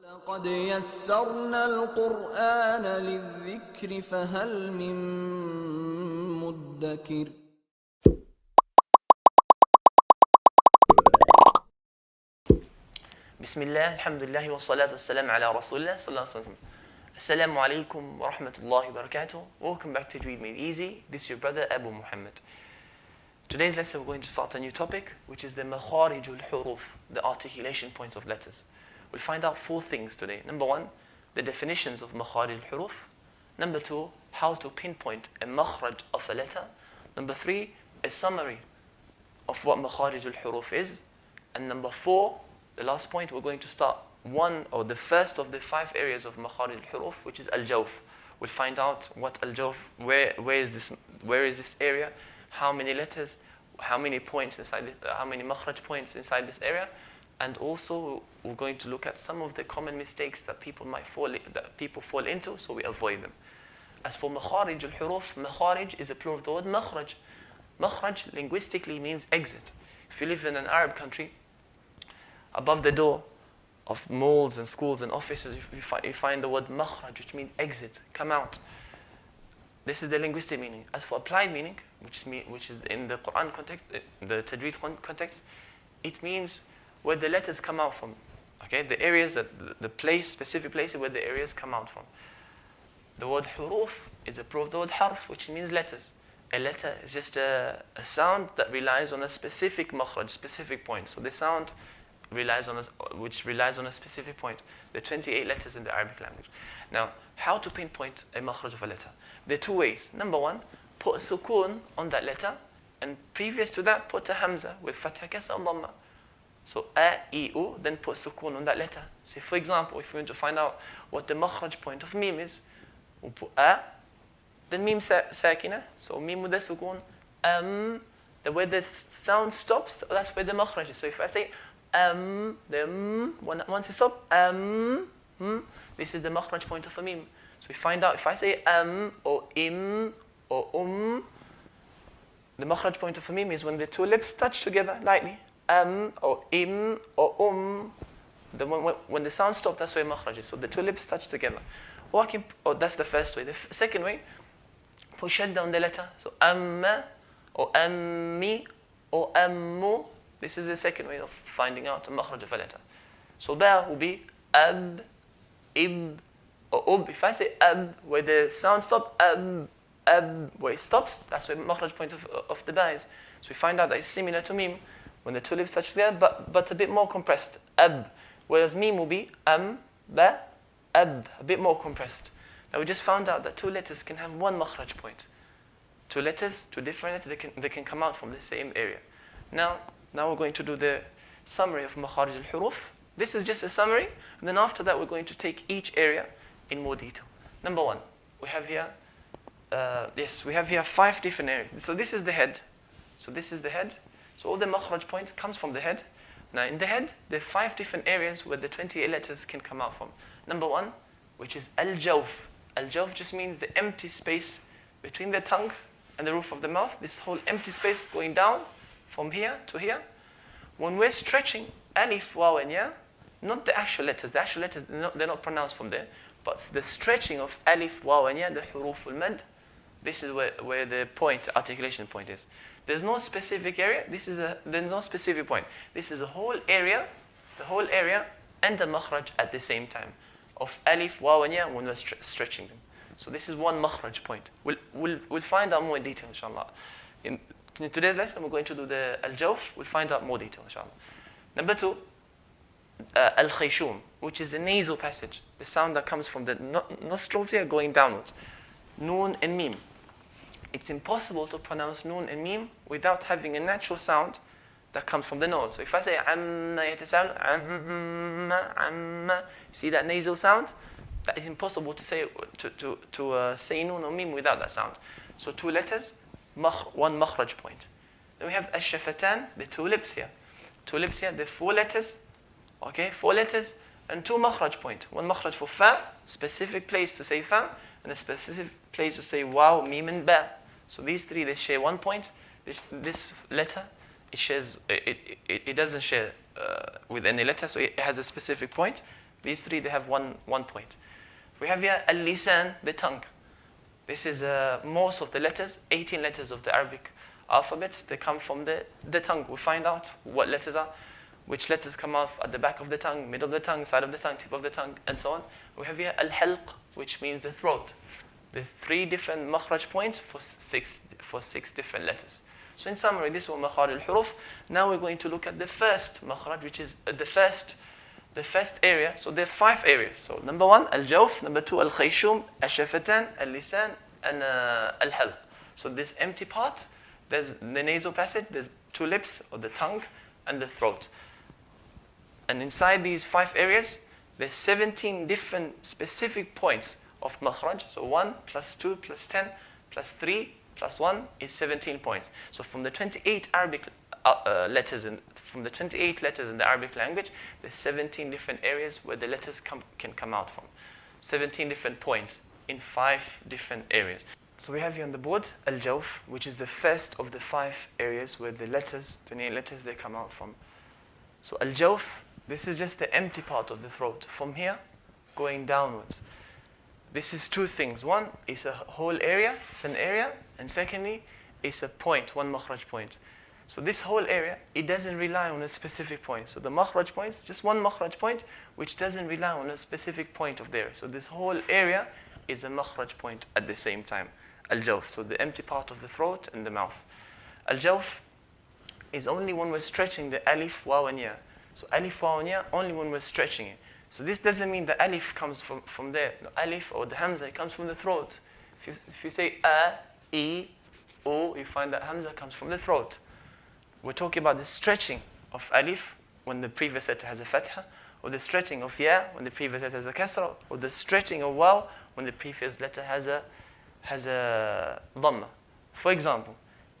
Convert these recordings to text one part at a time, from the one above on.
لقد يسرنا القرآن للذكر فهل من مدكر. بسم الله الحمد لله والصلاة والسلام على رسول الله صلى الله عليه وسلم. Assalamu alaikum wa rahmatullahi wa barakatuh. Welcome back to Tajweed Made Easy. This is your brother Abu Muhammad. Today's lesson we're going to start a new topic, which is the Makhaarij al-Huroof, the articulation points of letters. We'll find out 4 things today. Number 1, the definitions of Makhaarij al-Huroof. Number 2, how to pinpoint a makhraj of a letter. Number 3, a summary of what Makhaarij al-Huroof is. And number 4, the last point, we're going to start the first of the 5 areas of Makhaarij al-Huroof, which is Al-Jawf. We'll find out what Al-Jawf, where is this area, how many letters, how many points inside this, how many makhraj points inside this area, and also we're going to look at some of the common mistakes that people fall into, so we avoid them. As for Makhaarij al-Huroof, Makhaarij is a plural of the word makhraj. Makhraj linguistically means exit. If you live in an Arab country, above the door of malls and schools and offices, you find the word makhraj, which means exit, come out. This is the linguistic meaning. As for applied meaning, which is in the Quran context, the Tajweed context, it means where the letters come out from. Okay, the areas specific places where the areas come out from. The word huroof is a plural of the word harf, which means letters. A letter is just a sound that relies on a specific makhraj, specific point. So the sound relies on a specific point. There are 28 letters in the Arabic language. Now, how to pinpoint a makhraj of a letter? There are 2 ways. Number 1, put a sukoon on that letter, and previous to that, put a hamza with fatha, kasra, and dhamma. So a, I, u, then put sukoon on that letter. Say, for example, if we want to find out what the makhraj point of mim is, we'll put a, then mim sakina, so mim with the sukoon, the way the sound stops, that's where the makhraj is. So if I say once it stops, this is the makhraj point of a mim. So we find out if I say or im or the makhraj point of a mim is when the 2 lips touch together lightly. Or im or when the sound stops, that's where makhraj is. So the 2 lips touch together. Or that's the first way. The second way, put shadda on the letter. So amma or ammi or ammu. This is the second way of finding out a makhraj of a letter. So ba will be ab, ib, or ub. If I say ab, where the sound stops, ab, where it stops, that's where the makhraj point of the ba is. So we find out that it's similar to mim, when the 2 lips touch together, but a bit more compressed, ab. Whereas mim will be ba, ab, a bit more compressed. Now we just found out that 2 letters can have 1 makhraj point. 2 letters, 2 different letters, they can come out from the same area. Now we're going to do the summary of Makhaarij al-Huroof. This is just a summary, and then after that we're going to take each area in more detail. Number 1, we have here 5 different areas. So this is the head. So all the makhraj point comes from the head. Now in the head, there are 5 different areas where the 28 letters can come out from. Number 1, which is Al-Jawf. Al-Jawf just means the empty space between the tongue and the roof of the mouth. This whole empty space going down from here to here. When we're stretching alif, waw, and ya, not the actual letters. The actual letters, they're not pronounced from there. But the stretching of alif, waw, and ya, the huroof al-mad, this is where the articulation point is. There's no specific area. There's no specific point. This is the whole area and the makhraj at the same time of alif, waw, and ya when we're stretching them. So this is 1 makhraj point. We'll find out more in detail, inshallah. In today's lesson, we're going to do the Al-Jawf. We'll find out more detail, inshallah. Number 2, Al-Khayshum, which is the nasal passage, the sound that comes from the nostrils here going downwards. Noon and mim. It's impossible to pronounce noon and mim without having a natural sound that comes from the nose. So if I say amma yatasal, amma, see that nasal sound? That is impossible to say say noon or mim without that sound. So 2 letters, 1 makhraj point. Then we have ash-shafatan, the 2 lips here. 2 lips here, the 4 letters. Okay, 4 letters and 2 makhraj point. 1 makhraj for fa, specific place to say fa, and a specific place to say waw, mim, and ba. So these 3, they share 1 point. This letter, it doesn't share with any letter, so it has a specific point. These three, they have one point. We have here al-lisan, the tongue. This is most of the letters, 18 letters of the Arabic alphabets, they come from the tongue. We find out what letters are, which letters come off at the back of the tongue, middle of the tongue, side of the tongue, tip of the tongue, and so on. We have here al-halq, which means the throat. The 3 different makhraj points for six different letters. So in summary, this was Makhaarij al-Huroof. Now we're going to look at the first makhraj, which is the first area. So there are 5 areas. So number 1, al-Jawf. Number 2, al-Khayshum, al-Shafatan, al-Lisan, and al-Halq. So this empty part, there's the nasal passage, there's 2 lips, or the tongue, and the throat. And inside these 5 areas, there's 17 different specific points of makhraj. So 1 plus 2 plus 10 plus 3 plus 1 is 17 points. So from the 28 Arabic letters in the Arabic language, there's 17 different areas where the letters can come out from. 17 different points in 5 different areas. So we have here on the board al-Jawf, which is the first of the 5 areas where the letters, 28 letters, they come out from. So al-Jawf, this is just the empty part of the throat. From here, going downwards. This is 2 things. One, it's a whole area, it's an area. And secondly, it's a point, one makhraj point. So this whole area, it doesn't rely on a specific point. So the makhraj point is just one makhraj point, which doesn't rely on a specific point of the area. So this whole area is a makhraj point at the same time. Al-Jawf, so the empty part of the throat and the mouth. Al-Jawf is only when we're stretching the alif, waw, and ya. So alif, waw, and ya, only when we're stretching it. So this doesn't mean the alif comes from there. No, alif or the hamza, it comes from the throat. If you say a, e, o, you find that hamza comes from the throat. We're talking about the stretching of alif when the previous letter has a fatha, or the stretching of ya when the previous letter has a kasra, or the stretching of waw when the previous letter has a dhamma. For example,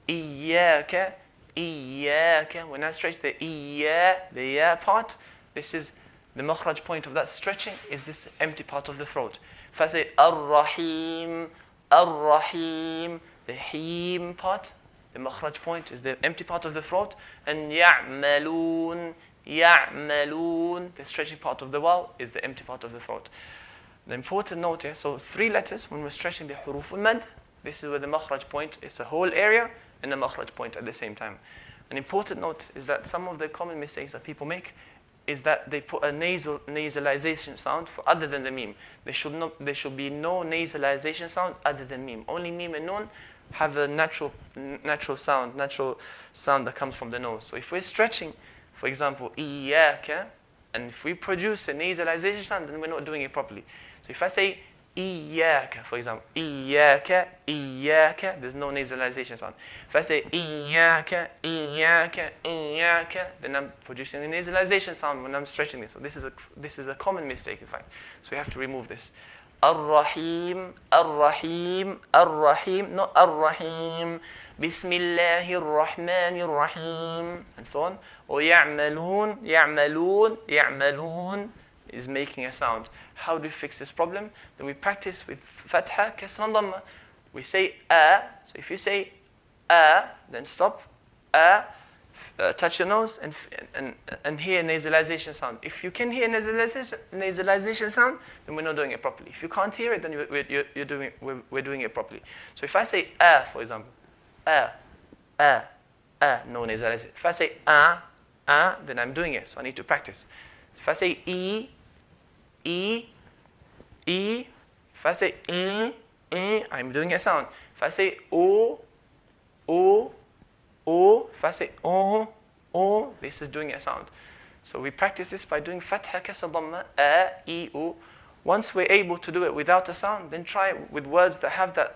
iyyaka, iyyaka. When I stretch the ya part, this is the makhraj point of that stretching is this empty part of the throat. If I say ar-Rahim, ar-Rahim, the heem part, the makhraj point is the empty part of the throat, and ya'malun, ya'malun, the stretching part of the waw is the empty part of the throat. The important note here, so 3 letters when we're stretching the huroof al-mad, this is where the makhraj point is a whole area and a makhraj point at the same time. An important note is that some of the common mistakes that people make is that they put a nasalization sound for other than the meme. There should be no nasalization sound other than meme. Only meme and nun have a natural sound that comes from the nose. So if we're stretching, for example, iyyaka, and if we produce a nasalization sound, then we're not doing it properly. So if I say iyyaka, for example, iyyaka, iyyaka, there's no nasalization sound. If I say iyyaka, iyyaka, iyyaka, then I'm producing a nasalization sound when I'm stretching it. So this is a common mistake, in fact. So we have to remove this. Ar-Rahim, Ar-Rahim, Ar-Rahim, not Ar-Rahim. Bismillahir Rahmanir Rahim, and so on. Or ya'malun, ya'malun, ya'malun is making a sound. How do we fix this problem? Then we practice with fatha, kasra, and dhamma. We say a. So if you say a, then stop. A, touch your nose and hear nasalization sound. If you can hear nasalization sound, then we're not doing it properly. If you can't hear it, then we're doing it properly. So if I say a, for example, a, no nasalization. If I say a, then I'm doing it. So I need to practice. So if I say e, if I say I'm doing a sound. If I say o, if I say o, this is doing a sound. So we practice this by doing fatha, kasra, dhamma, a, e, o. Once we're able to do it without a sound, then try it with words that have that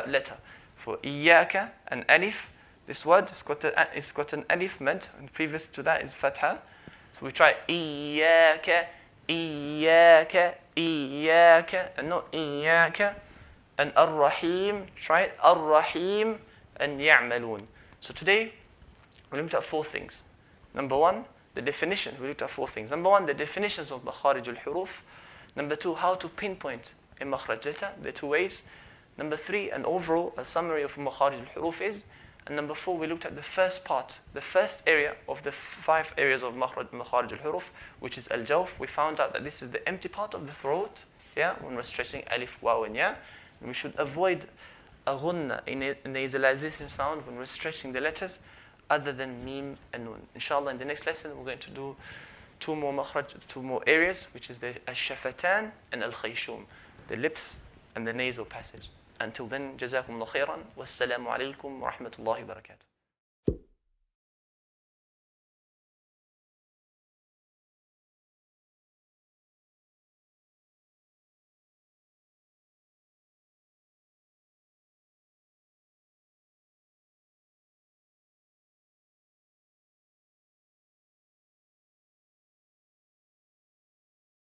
letter. For iyyaka, an alif, this word it's got an alif meant, and previous to that is fatha. So we try iyyaka, iyyaka, iyyaka, and not iyyaka. And ar-Rahim, try it, ar-Rahim, and ya'malun. So today, we looked at 4 things. Number 1, the definition. We looked at 4 things. Number 1, the definitions of Makhaarij al-Huroof. Number 2, how to pinpoint a makhraj letter, the 2 ways. Number 3, an overall, a summary of Makhaarij al-Huroof is. And number 4, we looked at the first part, the first area of the 5 areas of Makhaarij al-Huroof, which is Al-Jawf. We found out that this is the empty part of the throat, yeah, when we're stretching alif, waw, and ya. And we should avoid a ghunna, a nasalization sound, when we're stretching the letters, other than mim and nun. Inshallah, in the next lesson, we're going to do 2 more areas, which is the al-shafatan and al-khayshum, the lips and the nasal passage. Until then, jazakumullah khairan. Wassalamu alaikum wa rahmatullahi wa barakatuh.